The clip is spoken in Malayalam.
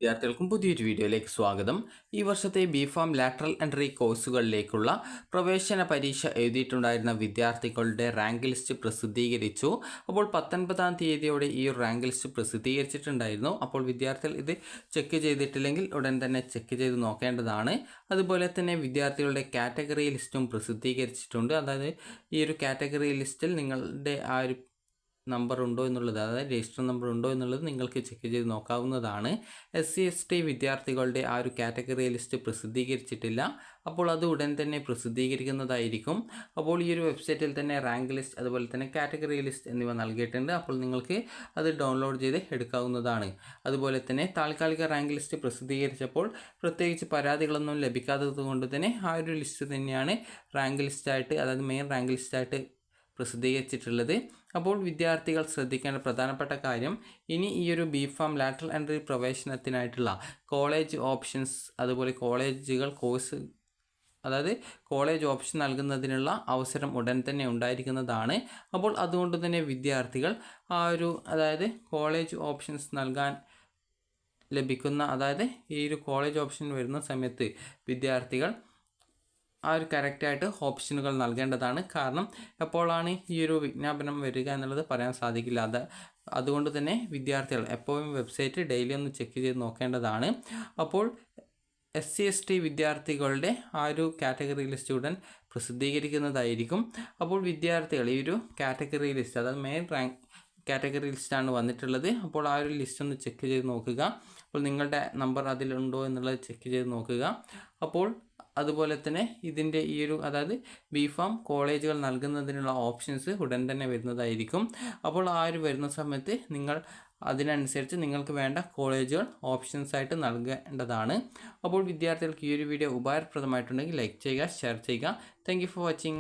വിദ്യാർത്ഥികൾക്കും പുതിയൊരു വീഡിയോയിലേക്ക് സ്വാഗതം. ഈ വർഷത്തെ ബിഫാം ലാറ്ററൽ എൻട്രി കോഴ്സുകളിലേക്കുള്ള പ്രവേശന പരീക്ഷ എഴുതിയിട്ടുണ്ടായിരുന്ന വിദ്യാർത്ഥികളുടെ റാങ്ക് ലിസ്റ്റ് പ്രസിദ്ധീകരിച്ചു. അപ്പോൾ 19-ാം തീയതിയോടെ ഈ റാങ്ക് ലിസ്റ്റ് പ്രസിദ്ധീകരിച്ചിട്ടുണ്ടായിരുന്നു. അപ്പോൾ വിദ്യാർത്ഥികൾ ഇത് ചെക്ക് ചെയ്തിട്ടില്ലെങ്കിൽ ഉടൻ തന്നെ ചെക്ക് ചെയ്ത് നോക്കേണ്ടതാണ്. അതുപോലെ തന്നെ വിദ്യാർത്ഥികളുടെ കാറ്റഗറി ലിസ്റ്റും പ്രസിദ്ധീകരിച്ചിട്ടുണ്ട്. അതായത് ഈ ഒരു കാറ്റഗറി ലിസ്റ്റിൽ നിങ്ങളുടെ ആ ഒരു നമ്പർ ഉണ്ടോ എന്നുള്ളത്, അതായത് രജിസ്റ്റർ നമ്പർ ഉണ്ടോ എന്നുള്ളത് നിങ്ങൾക്ക് ചെക്ക് ചെയ്ത് നോക്കാവുന്നതാണ്. SC/ST വിദ്യാർത്ഥികളുടെ ആ ഒരു കാറ്റഗറി ലിസ്റ്റ് പ്രസിദ്ധീകരിച്ചിട്ടില്ല. അപ്പോൾ അത് ഉടൻ തന്നെ പ്രസിദ്ധീകരിക്കുന്നതായിരിക്കും. അപ്പോൾ ഈ ഒരു വെബ്സൈറ്റിൽ തന്നെ റാങ്ക് ലിസ്റ്റ് അതുപോലെ തന്നെ കാറ്റഗറി ലിസ്റ്റ് എന്നിവ നൽകിയിട്ടുണ്ട്. അപ്പോൾ നിങ്ങൾക്ക് അത് ഡൗൺലോഡ് ചെയ്ത് എടുക്കാവുന്നതാണ്. അതുപോലെ തന്നെ താൽക്കാലിക റാങ്ക് ലിസ്റ്റ് പ്രസിദ്ധീകരിച്ചപ്പോൾ പ്രത്യേകിച്ച് പരാതികളൊന്നും ലഭിക്കാത്തത് കൊണ്ട് തന്നെ ആ ഒരു ലിസ്റ്റ് തന്നെയാണ് റാങ്ക് ലിസ്റ്റായിട്ട്, അതായത് മെയിൻ റാങ്ക് ലിസ്റ്റായിട്ട് പ്രസിദ്ധീകരിച്ചിട്ടുള്ളത്. അപ്പോൾ വിദ്യാർത്ഥികൾ ശ്രദ്ധിക്കേണ്ട പ്രധാനപ്പെട്ട കാര്യം, ഇനി ഈ ഒരു ബിഫാം ലാറ്ററൽ എൻട്രി പ്രവേശനത്തിനായിട്ടുള്ള കോളേജ് ഓപ്ഷൻസ് അതുപോലെ കോളേജ് ഓപ്ഷൻ നൽകുന്നതിനുള്ള അവസരം ഉടൻ തന്നെ ഉണ്ടായിരിക്കുന്നതാണ്. അപ്പോൾ അതുകൊണ്ട് തന്നെ വിദ്യാർത്ഥികൾ അതായത് കോളേജ് ഓപ്ഷൻസ് നൽകാൻ ലഭിക്കുന്ന, അതായത് ഈ ഒരു കോളേജ് ഓപ്ഷൻ വരുന്ന സമയത്ത് വിദ്യാർത്ഥികൾ ആ ഒരു കറക്റ്റായിട്ട് ഓപ്ഷനുകൾ നൽകേണ്ടതാണ്. കാരണം എപ്പോഴാണ് ഈ ഒരു വിജ്ഞാപനം വരിക എന്നുള്ളത് പറയാൻ സാധിക്കില്ല. അതുകൊണ്ട് തന്നെ വിദ്യാർത്ഥികൾ എപ്പോഴും വെബ്സൈറ്റ് ഡെയിലി ഒന്ന് ചെക്ക് ചെയ്ത് നോക്കേണ്ടതാണ്. അപ്പോൾ SC/ST വിദ്യാർത്ഥികളുടെ ആ ഒരു കാറ്റഗറി ലിസ്റ്റ് ഉടൻ പ്രസിദ്ധീകരിക്കുന്നതായിരിക്കും. അപ്പോൾ വിദ്യാർത്ഥികൾ ഈ ഒരു കാറ്റഗറി ലിസ്റ്റ്, അതായത് മെയിൻ റാങ്ക് കാറ്റഗറി ലിസ്റ്റാണ് വന്നിട്ടുള്ളത്. അപ്പോൾ ആ ഒരു ലിസ്റ്റ് ഒന്ന് ചെക്ക് ചെയ്ത് നോക്കുക. അപ്പോൾ നിങ്ങളുടെ നമ്പർ അതിലുണ്ടോ എന്നുള്ളത് ചെക്ക് ചെയ്ത് നോക്കുക. അപ്പോൾ അതുപോലെ തന്നെ ഇതിൻ്റെ ഈ ഒരു, അതായത് ബിഫാം കോളേജുകൾ നൽകുന്നതിനുള്ള ഓപ്ഷൻസ് ഉടൻ തന്നെ വരുന്നതായിരിക്കും. അപ്പോൾ ആ ഒരു വരുന്ന സമയത്ത് നിങ്ങൾ അതിനനുസരിച്ച് നിങ്ങൾക്ക് വേണ്ട കോളേജുകൾ ഓപ്ഷൻസ് ആയിട്ട് നൽകേണ്ടതാണ്. അപ്പോൾ വിദ്യാർത്ഥികൾക്ക് ഈ ഒരു വീഡിയോ ഉപകാരപ്രദമായിട്ടുണ്ടെങ്കിൽ ലൈക്ക് ചെയ്യുക, ഷെയർ ചെയ്യുക. Thank you for watching.